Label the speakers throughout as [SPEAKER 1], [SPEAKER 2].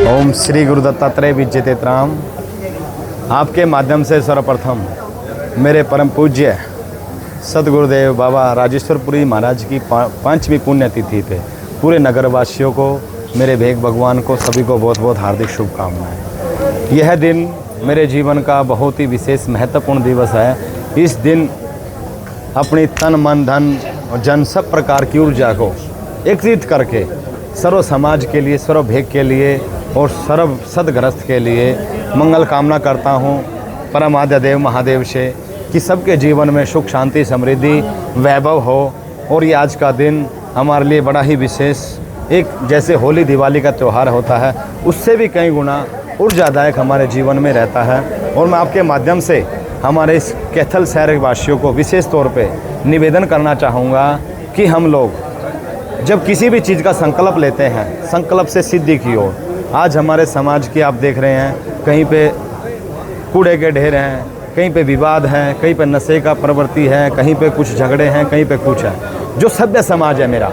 [SPEAKER 1] ओम श्री गुरु दत्तात्रेय विजयतेत्राम। आपके माध्यम से सर्वप्रथम मेरे परम पूज्य सदगुरुदेव बाबा राजेश्वरपुरी महाराज की 5वीं पुण्यतिथि पे पूरे नगरवासियों को, मेरे भेग भगवान को, सभी को बहुत बहुत हार्दिक शुभकामनाएं। यह दिन मेरे जीवन का बहुत ही विशेष महत्वपूर्ण दिवस है। इस दिन अपनी तन मन धन और जन सब प्रकार की ऊर्जा को एकत्रित करके सर्व समाज के लिए, सर्व भेग के लिए और सर्व सदग्रस्त के लिए मंगल कामना करता हूँ परमाद्य देव महादेव से कि सबके जीवन में सुख शांति समृद्धि वैभव हो। और ये आज का दिन हमारे लिए बड़ा ही विशेष, एक जैसे होली दिवाली का त्यौहार होता है उससे भी कई गुना ऊर्जादायक हमारे जीवन में रहता है। और मैं आपके माध्यम से हमारे इस कैथल शहर वासियों को विशेष तौर पे निवेदन करना चाहूँगा कि हम लोग जब किसी भी चीज़ का संकल्प लेते हैं, संकल्प से सिद्धि की ओर, आज हमारे समाज की आप देख रहे हैं कहीं पे कूड़े के ढेर हैं, कहीं पे विवाद है, कहीं पे नशे का प्रवृत्ति है, कहीं पे कुछ झगड़े हैं, कहीं पे कुछ है। जो सभ्य समाज है मेरा,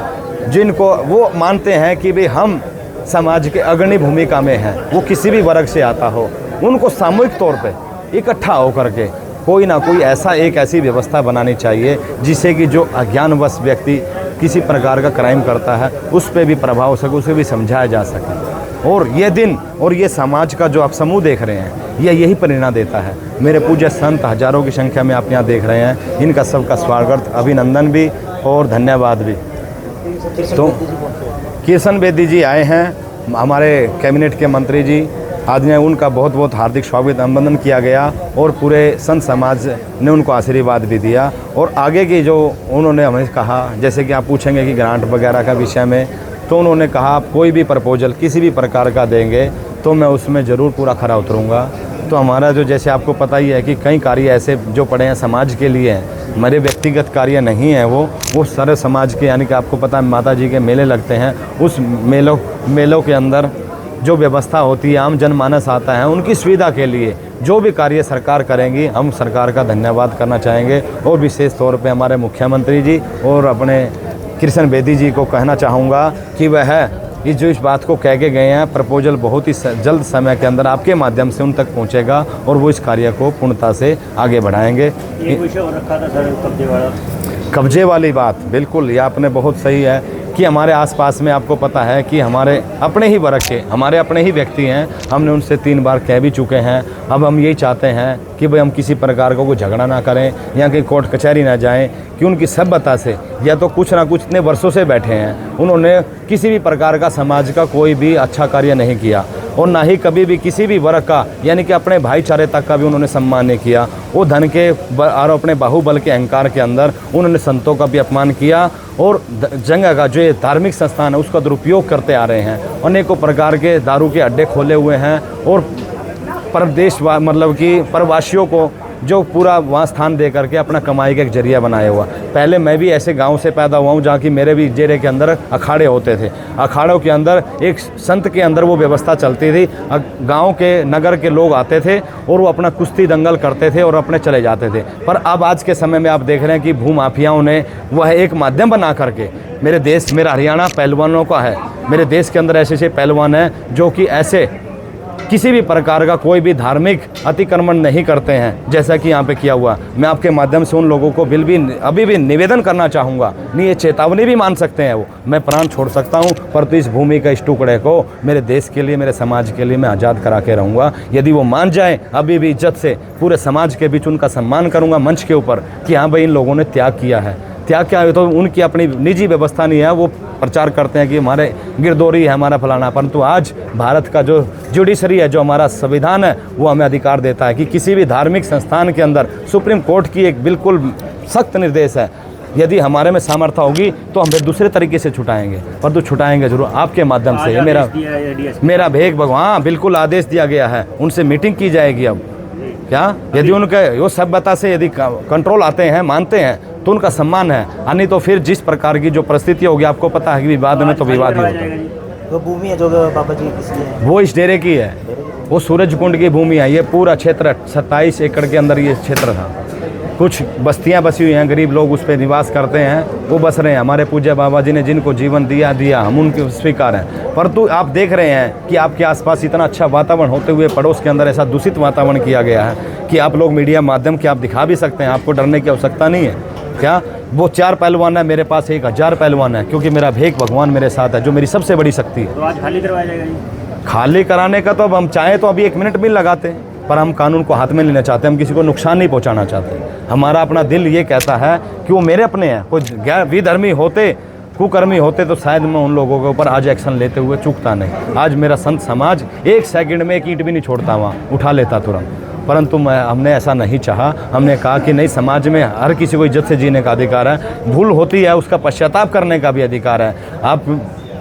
[SPEAKER 1] जिनको वो मानते हैं कि भाई हम समाज के अग्रणी भूमिका में हैं, वो किसी भी वर्ग से आता हो, उनको सामूहिक तौर पे इकट्ठा होकर के कोई ना कोई ऐसी व्यवस्था बनानी चाहिए जिससे कि जो अज्ञानवश व्यक्ति किसी प्रकार का क्राइम करता है उस पर भी प्रभाव हो सके, उसे भी समझाया जा सके। और ये दिन और ये समाज का जो आप समूह देख रहे हैं, यही प्रेरणा देता है। मेरे पूज्य संत हजारों की संख्या में आप यहाँ देख रहे हैं, इनका सबका स्वागत, अभिनंदन भी और धन्यवाद भी। तो किशन बेदी जी आए हैं, हमारे कैबिनेट के मंत्री जी, आज ने उनका बहुत बहुत हार्दिक स्वागत अभिनंदन किया गया और पूरे संत समाज ने उनको आशीर्वाद भी दिया। और आगे की जो उन्होंने हमें कहा, जैसे कि आप पूछेंगे कि ग्रांट वगैरह का विषय में, तो उन्होंने कहा आप कोई भी प्रपोजल किसी भी प्रकार का देंगे तो मैं उसमें ज़रूर पूरा खरा उतरूँगा। तो हमारा जो, जैसे आपको पता ही है कि कई कार्य ऐसे जो पड़े हैं समाज के लिए हैं, मेरे व्यक्तिगत कार्य नहीं है, वो सारे समाज के, यानी कि आपको पता है माता जी के मेले लगते हैं, उस मेलों के अंदर जो व्यवस्था होती है, आम जनमानस आता है, उनकी सुविधा के लिए जो भी कार्य सरकार करेंगी, हम सरकार का धन्यवाद करना चाहेंगे। और विशेष तौर पे हमारे मुख्यमंत्री जी और अपने किशन बेदी जी को कहना चाहूँगा कि वह इस बात को कह के गए हैं, प्रपोजल बहुत ही जल्द समय के अंदर आपके माध्यम से उन तक पहुँचेगा और वो इस कार्य को पूर्णता से आगे बढ़ाएंगे। कब्जे वाली बात बिल्कुल, ये आपने बहुत सही है कि हमारे आसपास में आपको पता है कि हमारे अपने ही वर्ग के, हमारे अपने ही व्यक्ति हैं, हमने उनसे 3 बार कह भी चुके हैं। अब हम यही चाहते हैं कि भाई हम किसी प्रकार का कोई झगड़ा ना करें, या कि कोर्ट कचहरी ना जाएं, कि उनकी सभ्यता से या तो कुछ ना कुछ इतने वर्षों से बैठे हैं, उन्होंने किसी भी प्रकार का समाज का कोई भी अच्छा कार्य नहीं किया और ना ही कभी भी किसी भी वर्ग का, यानी कि अपने भाईचारे तक का भी उन्होंने सम्मान नहीं किया। वो धन के और अपने बाहुबल के अहंकार के अंदर उन्होंने संतों का भी अपमान किया और जगह का जो ये धार्मिक संस्थान है उसका दुरुपयोग करते आ रहे हैं। अनेकों प्रकार के दारू के अड्डे खोले हुए हैं और परदेश मतलब कि प्रवासियों को जो पूरा वहाँ स्थान दे करके अपना कमाई का एक जरिया बनाया हुआ। पहले मैं भी ऐसे गांव से पैदा हुआ हूँ जहाँ की मेरे भी जेरे के अंदर अखाड़े होते थे। अखाड़ों के अंदर एक संत के अंदर वो व्यवस्था चलती थी, गांव के नगर के लोग आते थे और वो अपना कुश्ती दंगल करते थे और अपने चले जाते थे। पर अब आज के समय में आप देख रहे हैं कि भूमाफियाओं ने वह एक माध्यम बना करके मेरे देश, मेरा हरियाणा पहलवानों का है, मेरे देश के अंदर ऐसे पहलवान हैं जो कि ऐसे किसी भी प्रकार का कोई भी धार्मिक अतिक्रमण नहीं करते हैं जैसा कि यहाँ पे किया हुआ। मैं आपके माध्यम से उन लोगों को अभी भी निवेदन करना चाहूँगा, नहीं ये चेतावनी भी मान सकते हैं, वो मैं प्राण छोड़ सकता हूँ परंतु इस भूमि का इस टुकड़े को मेरे देश के लिए, मेरे समाज के लिए मैं आज़ाद करा के रहूँगा। यदि वो मान जाएँ, अभी भी इज्जत से पूरे समाज के बीच उनका सम्मान करूँगा मंच के ऊपर कि हाँ भाई इन लोगों ने त्याग किया है। त्याग क्या है तो उनकी अपनी निजी व्यवस्था नहीं है, वो प्रचार करते हैं कि हमारे गिरदौरी है, हमारा फलाना, परंतु आज भारत का जो जुडिशरी है, जो हमारा संविधान है, वो हमें अधिकार देता है कि किसी भी धार्मिक संस्थान के अंदर सुप्रीम कोर्ट की एक बिल्कुल सख्त निर्देश है, यदि हमारे में सामर्थ्य होगी तो हम फिर दूसरे तरीके से छुटाएंगे, परंतु छुटाएंगे जरूर आपके माध्यम से। मेरा भेग भगवान बिल्कुल आदेश दिया गया है, उनसे मीटिंग की जाएगी। अब क्या यदि उनके वो सभ्यता से यदि कंट्रोल आते हैं, मानते हैं तो उनका सम्मान है, नहीं तो फिर जिस प्रकार की जो परिस्थिति होगी, आपको पता है कि विवाद में तो विवाद ही होता है।
[SPEAKER 2] वो भूमि है जो बाबा जी किसकी है?
[SPEAKER 1] वो इस डेरे की है, वो सूरज कुंड की भूमि है। ये पूरा क्षेत्र 27 एकड़ के अंदर ये क्षेत्र था। कुछ बस्तियां बसी हुई हैं, गरीब लोग उस पर निवास करते हैं, वो बस रहे हैं। हमारे पूज्य बाबा जी ने जिनको जीवन दिया हम उनके स्वीकार हैं। परंतु आप देख रहे हैं कि आपके आसपास इतना अच्छा वातावरण होते हुए पड़ोस के अंदर ऐसा दूषित वातावरण किया गया है कि आप लोग मीडिया माध्यम के आप दिखा भी सकते हैं, आपको डरने की आवश्यकता नहीं है। क्या वो 4 पहलवान है, मेरे पास 1000 पहलवान है, क्योंकि मेरा भेक भगवान मेरे साथ है, जो मेरी सबसे बड़ी शक्ति है।
[SPEAKER 2] तो आज खाली करवाया जाएगा?
[SPEAKER 1] खाली कराने का तो अब हम चाहें तो अभी 1 मिनट भी लगाते हैं, पर हम कानून को हाथ में लेना चाहते हैं, हम किसी को नुकसान नहीं पहुंचाना चाहते। हमारा अपना दिल ये कहता है कि वो मेरे अपने हैं। कोई गैर विधर्मी होते, कुकर्मी होते तो शायद मैं उन लोगों के ऊपर आज एक्शन लेते हुए चूकता नहीं। आज मेरा संत समाज 1 सेकंड में 1 ईंट भी नहीं छोड़ता, वहाँ उठा लेता तुरंत। परंतु हमने ऐसा नहीं चाहा। हमने कहा कि नहीं, समाज में हर किसी को इज्जत से जीने का अधिकार है, भूल होती है उसका पश्चाताप करने का भी अधिकार है। आप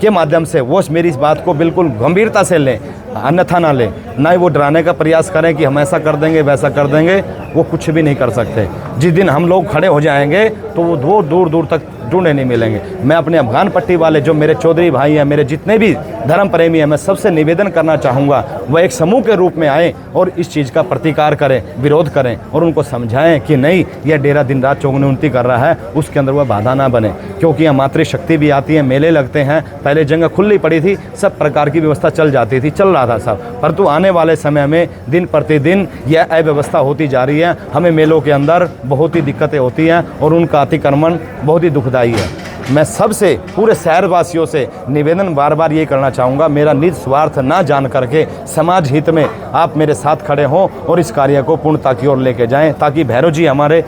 [SPEAKER 1] के माध्यम से वो मेरी इस बात को बिल्कुल गंभीरता से लें, अन्यथा ना लें, ना ही वो डराने का प्रयास करें कि हम ऐसा कर देंगे वैसा कर देंगे। वो कुछ भी नहीं कर सकते। जिस दिन हम लोग खड़े हो जाएंगे तो वो दूर दूर तक ढूंढे नहीं मिलेंगे। मैं अपने अफगान पट्टी वाले जो मेरे चौधरी भाई हैं, मेरे जितने भी धर्म प्रेमी हैं, मैं सबसे निवेदन करना चाहूँगा वह एक समूह के रूप में आएँ और इस चीज़ का प्रतिकार करें, विरोध करें और उनको समझाएं कि नहीं, यह डेरा दिन रात चौगुनी कर रहा है, उसके अंदर वह बाधा ना बने। क्योंकि यहाँ मातृशक्ति भी आती है, मेले लगते हैं। पहले जगह खुली पड़ी थी, सब प्रकार की व्यवस्था चल जाती थी, चल रहा था सब। परंतु आने वाले समय में दिन प्रतिदिन यह अव्यवस्था होती जा रही है। हमें मेलों के अंदर बहुत ही दिक्कतें होती हैं और उनका अतिक्रमण बहुत ही दुखदायी है। मैं सबसे पूरे शहरवासियों से निवेदन बार बार ये करना चाहूँगा, मेरा निज स्वार्थ ना जान करके समाज हित में आप मेरे साथ खड़े हों और इस कार्य को पूर्णता की ओर लेके जाएं, ताकि भैरव जी हमारे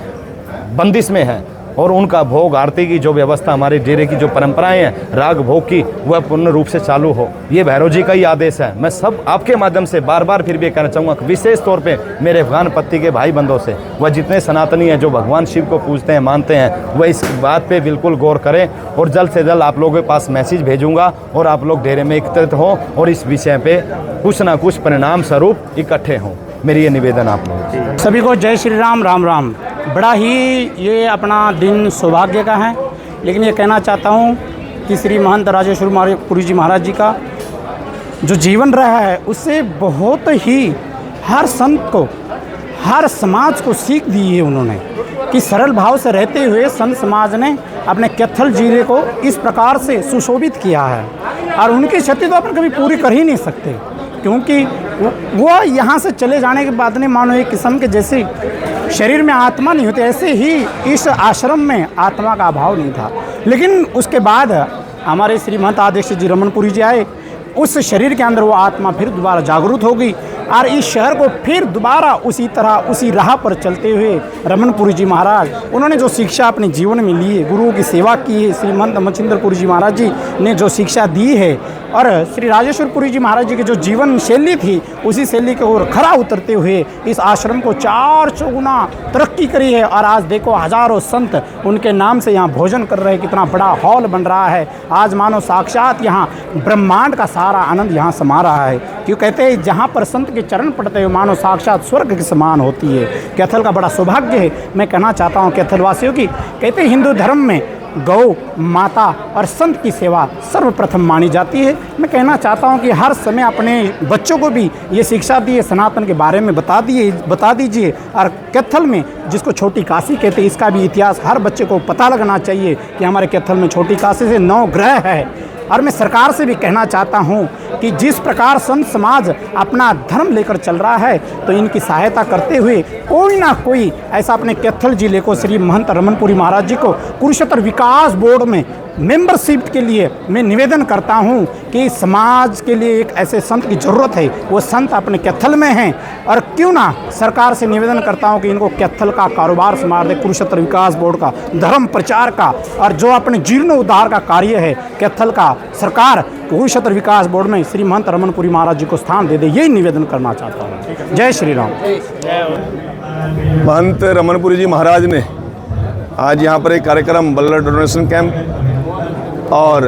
[SPEAKER 1] बंदिश में हैं और उनका भोग आरती की जो व्यवस्था, हमारे डेरे की जो परंपराएं हैं राग भोग की, वह पूर्ण रूप से चालू हो। ये भैरव जी का ही आदेश है। मैं सब आपके माध्यम से बार बार फिर भी कहना चाहूँगा, विशेष तौर पे मेरे अफगान पत्ती के भाई बंधों से, वह जितने सनातनी हैं जो भगवान शिव को पूजते हैं, मानते हैं, वह इस बात पे बिल्कुल गौर करें। और जल्द से जल्द आप लोगों के पास मैसेज भेजूँगा और आप लोग डेरे में एकत्रित हों और इस विषय पर कुछ ना कुछ परिणाम स्वरूप इकट्ठे हों। मेरी ये निवेदन आप लोगों
[SPEAKER 3] सभी को जय श्री राम, राम राम। बड़ा ही ये अपना दिन सौभाग्य का है, लेकिन ये कहना चाहता हूँ कि श्री महंत राजेश्वर पुरी जी महाराज जी का जो जीवन रहा है उससे बहुत ही हर संत को, हर समाज को सीख दी है उन्होंने, कि सरल भाव से रहते हुए संत समाज ने अपने कैथल जिले को इस प्रकार से सुशोभित किया है। और उनकी क्षति तो अपन कभी पूरी कर ही नहीं सकते, क्योंकि वो यहाँ से चले जाने के बाद ने मानो एक किस्म के जैसे शरीर में आत्मा नहीं होती, ऐसे ही इस आश्रम में आत्मा का अभाव नहीं था। लेकिन उसके बाद हमारे श्री महंत आदेश जी रमनपुरी जी आए, उस शरीर के अंदर वो आत्मा फिर दोबारा जागरूक हो गई और इस शहर को फिर दोबारा उसी तरह उसी राह पर चलते हुए रमनपुरी जी महाराज, उन्होंने जो शिक्षा अपने जीवन में ली है, गुरुओं की सेवा की है, श्री महंत मच्छिंद्रपुरी जी महाराज जी ने जो शिक्षा दी है और श्री राजेश्वरपुरी जी महाराज जी की जो जीवन शैली थी, उसी शैली के ओर खरा उतरते हुए इस आश्रम को 4 चौगुना तरक्की करी है। और आज देखो हजारों संत उनके नाम से यहाँ भोजन कर रहे हैं, कितना बड़ा हॉल बन रहा है। आज मानो साक्षात यहाँ ब्रह्मांड का सारा आनंद यहाँ समा रहा है। क्यों कहते हैं जहाँ पर संत के चरण पड़ते हुए मानो साक्षात स्वर्ग के समान होती है। कैथल का बड़ा सौभाग्य है। मैं कहना चाहता हूँ कैथल वासियों की, कहते हैं हिंदू धर्म में गौ माता और संत की सेवा सर्वप्रथम मानी जाती है। मैं कहना चाहता हूं कि हर समय अपने बच्चों को भी ये शिक्षा दी है, सनातन के बारे में बता दीजिए। और कैथल में जिसको छोटी काशी कहते हैं, इसका भी इतिहास हर बच्चे को पता लगना चाहिए कि हमारे कैथल में छोटी काशी से 9 ग्रह है। और मैं सरकार से भी कहना चाहता हूं कि जिस प्रकार संत समाज अपना धर्म लेकर चल रहा है, तो इनकी सहायता करते हुए कोई ना कोई ऐसा अपने कैथल जिले को, श्री महंत रमनपुरी महाराज जी को कुरुक्षेत्र विकास बोर्ड में मेंबरशिप के लिए मैं निवेदन करता हूं कि समाज के लिए एक ऐसे संत की ज़रूरत है, वो संत अपने कैथल में हैं। और क्यों ना सरकार से निवेदन करता हूं कि इनको कैथल का कारोबार संभाल दे, कुरुक्षेत्र विकास बोर्ड का, धर्म प्रचार का, और जो अपने जीर्ण उद्धार का कार्य है कैथल का, सरकार कुरुक्षेत्र विकास बोर्ड में श्री महंत रमनपुरी महाराज जी को स्थान दे दे। यही निवेदन करना चाहता हूँ। जय श्री राम।
[SPEAKER 4] महंत रमनपुरी जी महाराज ने आज यहाँ पर एक कार्यक्रम ब्लड डोनेशन कैंप और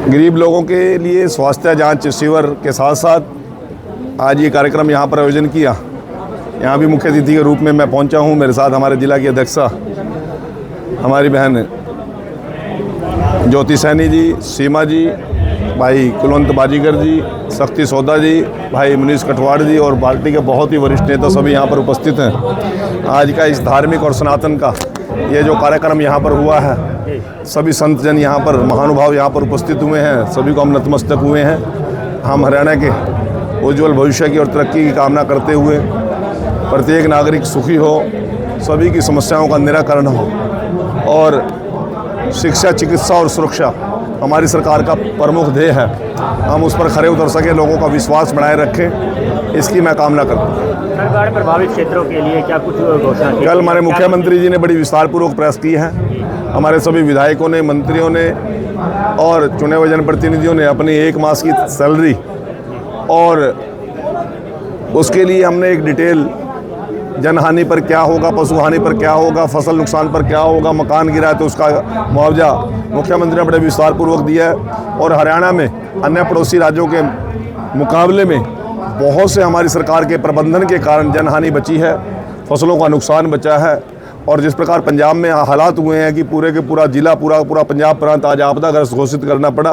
[SPEAKER 4] गरीब लोगों के लिए स्वास्थ्य जांच शिविर के साथ साथ आज ये कार्यक्रम यहाँ पर आयोजन किया। यहाँ भी मुख्य अतिथि के रूप में मैं पहुँचा हूँ। मेरे साथ हमारे जिला की अध्यक्षा हमारी बहन ज्योति सैनी जी, सीमा जी, भाई कुलवंत बाजीगर जी, शक्ति सौदा जी, भाई मनीष कटवाड़ जी और पार्टी के बहुत ही वरिष्ठ नेता सभी यहाँ पर उपस्थित हैं। आज का इस धार्मिक और सनातन का ये जो कार्यक्रम यहाँ पर हुआ है, सभी संत जन यहाँ पर, महानुभाव यहाँ पर उपस्थित हुए हैं, सभी को हम नतमस्तक हुए हैं। हम हरियाणा के उज्ज्वल भविष्य की और तरक्की की कामना करते हुए प्रत्येक नागरिक सुखी हो, सभी की समस्याओं का निराकरण हो और शिक्षा, चिकित्सा और सुरक्षा हमारी सरकार का प्रमुख ध्येय है। हम उस पर खरे उतर सके, लोगों का विश्वास बनाए रखें, इसकी मैं कामना करता हूँ।
[SPEAKER 2] बाढ़ प्रभावित क्षेत्रों के लिए क्या कुछ घोषणा की?
[SPEAKER 4] कल हमारे मुख्यमंत्री जी ने बड़ी विस्तारपूर्वक प्रेस की है। हमारे सभी विधायकों ने, मंत्रियों ने और चुने हुए जनप्रतिनिधियों ने अपनी 1 मास की सैलरी और उसके लिए हमने एक डिटेल, जनहानि पर क्या होगा, पशु हानि पर क्या होगा, फसल नुकसान पर क्या होगा, मकान गिरा है तो उसका मुआवजा मुख्यमंत्री ने बड़े विस्तारपूर्वक दिया है। और हरियाणा में अन्य पड़ोसी राज्यों के मुकाबले में बहुत से हमारी सरकार के प्रबंधन के कारण जनहानि बची है, फसलों का नुकसान बचा है। और जिस प्रकार पंजाब में हालात हुए हैं कि पूरे के पूरा जिला, पूरा पंजाब प्रांत आज आपदाग्रस्त घोषित करना पड़ा,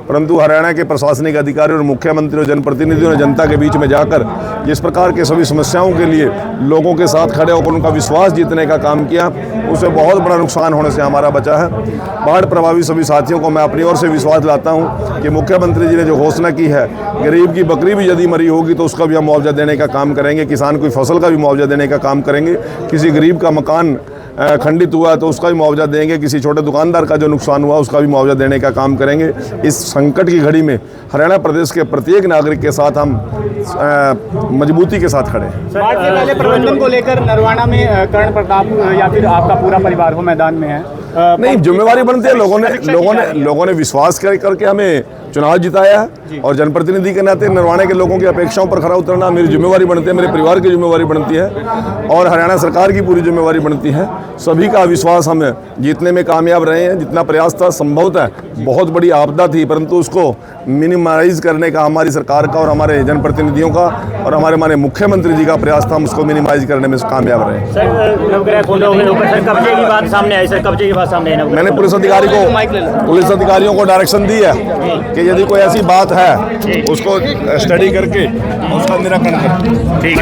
[SPEAKER 4] परंतु हरियाणा के प्रशासनिक अधिकारी और मुख्यमंत्री और जनप्रतिनिधियों ने जनता के बीच में जाकर जिस प्रकार के सभी समस्याओं के लिए लोगों के साथ खड़े होकर उनका विश्वास जीतने का काम किया, उससे बहुत बड़ा नुकसान होने से हमारा बचा है। बाढ़ प्रभावित सभी साथियों को मैं अपनी ओर से विश्वास दिलाता हूँ कि मुख्यमंत्री जी ने जो घोषणा की है, गरीब की बकरी भी यदि मरी होगी तो उसका भी हम मुआवजा देने का काम करेंगे, किसान की फसल का भी मुआवजा देने का काम करेंगे, किसी गरीब का मकान खंडित हुआ तो उसका भी मुआवजा देंगे, किसी छोटे दुकानदार का जो नुकसान हुआ उसका भी मुआवजा देने का काम करेंगे। इस संकट की घड़ी में हरियाणा प्रदेश के प्रत्येक नागरिक के साथ हम मजबूती के साथ खड़े हैं।
[SPEAKER 3] बाढ़ से पहले प्रबंधन को लेकर नरवाना में कर्ण प्रताप या फिर आपका पूरा परिवार हो मैदान में है?
[SPEAKER 4] नहीं, जिम्मेवारी बनती है। लोगों ने विश्वास करके हमें चुनाव जिताया है और जनप्रतिनिधि के नाते नरवाने के लोगों की अपेक्षाओं पर खरा उतरना मेरी जिम्मेवारी बनती है, मेरे परिवार की जिम्मेवारी बनती है और हरियाणा सरकार की पूरी जिम्मेवारी बनती है। सभी का विश्वास हम जीतने में कामयाब रहे हैं। जितना प्रयास था, संभवतः बहुत बड़ी आपदा थी, परंतु उसको मिनिमाइज करने का हमारी सरकार का और हमारे जनप्रतिनिधियों का और हमारे माननीय मुख्यमंत्री जी का प्रयास था, हम उसको मिनिमाइज करने में कामयाब रहे।
[SPEAKER 2] कब्जे की बात सामने आई, सर कब्जे की बात सामने आई।
[SPEAKER 4] मैंने पुलिस अधिकारियों को डायरेक्शन दी है कि यदि कोई ऐसी बात है उसको स्टडी करके उसका निराकरण करें।
[SPEAKER 2] ठीक है।